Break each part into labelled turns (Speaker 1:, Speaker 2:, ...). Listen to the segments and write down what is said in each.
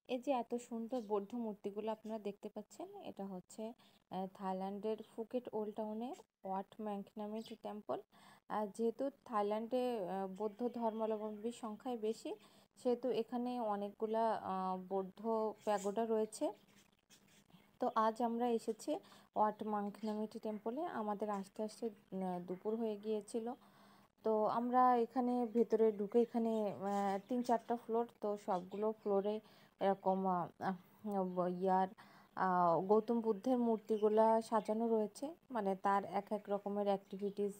Speaker 1: এই যে এত সুন্দর বৌদ্ধ মূর্তিগুলো আপনারা দেখতে পাচ্ছেন, এটা হচ্ছে থাইল্যান্ডের ফুকেট ওল্ড টাউনের ওয়াট ম্যাংনামিট টেম্পল। যেহেতু থাইল্যান্ডে বৌদ্ধ ধর্মাবলম্বীর সংখ্যাই বেশি, সেহেতু এখানে অনেকগুলা বৌদ্ধ প্যাগোডা রয়েছে। তো আজ আমরা এসেছি ওয়াট ম্যাংনামিট টেম্পলে। আমাদের আসতে আসতে দুপুর হয়ে গিয়েছিল। তো আমরা এখানে ভেতরে ঢুকে, এখানে 3-4টা ফ্লোর, তো সবগুলো ফ্লোরে এরকম ইয়ার গৌতম বুদ্ধের মূর্তিগুলা সাজানো রয়েছে। মানে তার এক এক রকমের অ্যাক্টিভিটিস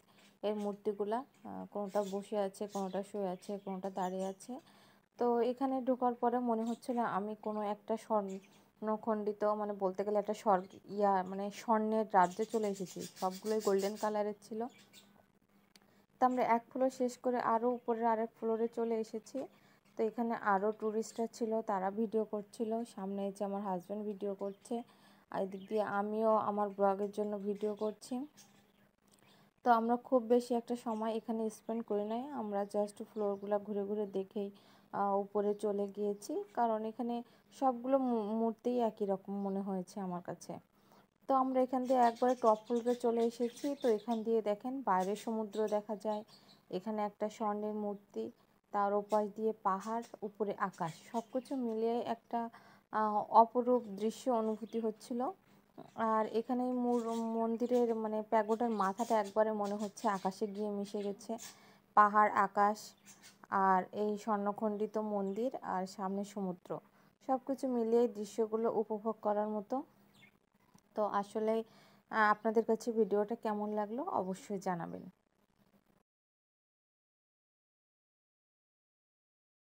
Speaker 1: এর মূর্তিগুলা, কোনোটা বসে আছে, কোনোটা শুয়ে আছে, কোনোটা দাঁড়িয়ে আছে। তো এখানে ঢোকার পরে মনে হচ্ছিল আমি কোনো একটা স্বর্ণখণ্ডিত, মানে বলতে গেলে একটা স্বর্গ মানে স্বর্ণের রাজ্যে চলে এসেছি। সবগুলোই গোল্ডেন কালারের ছিল। তো আমরা এক ফ্লোর শেষ করে আরও উপরের আরেক ফ্লোরে চলে এসেছি। তো এখানে আরও ট্যুরিস্টরা ছিল, তারা ভিডিও করছিল। সামনে যে আমার হাজব্যান্ড ভিডিও করছে, আর এদিক দিয়ে আমিও আমার ব্লগের জন্য ভিডিও করছি। তো আমরা খুব বেশি একটা সময় এখানে স্পেন্ড করি নাই, আমরা জাস্ট ফ্লোরগুলো ঘুরে ঘুরে দেখেই উপরে চলে গিয়েছি। কারণ এখানে সবগুলো মূর্তিই একই রকম মনে হয়েছে আমার কাছে। তো আমরা এখান দিয়ে একবারে টপ ফ্লোরে চলে এসেছি। তো এখান দিয়ে দেখেন বাইরে সমুদ্র দেখা যায়, এখানে একটা স্বর্ণের মূর্তি, তার ওপাশ দিয়ে পাহাড়, উপরে আকাশ, সব কিছু মিলিয়ে একটা অপরূপ দৃশ্য অনুভূতি হচ্ছিল। আর এখানে মন্দিরের মানে প্যাগোডার মাথাটা একবারে মনে হচ্ছে আকাশে গিয়ে মিশে গেছে। পাহাড়, আকাশ, আর এই স্বর্ণখণ্ডিত মন্দির, আর সামনে সমুদ্র, সব কিছু মিলিয়ে দৃশ্যগুলো উপভোগ করার মতো। তো আসলে আপনাদের কাছে ভিডিওটা কেমন লাগলো অবশ্যই জানাবেন।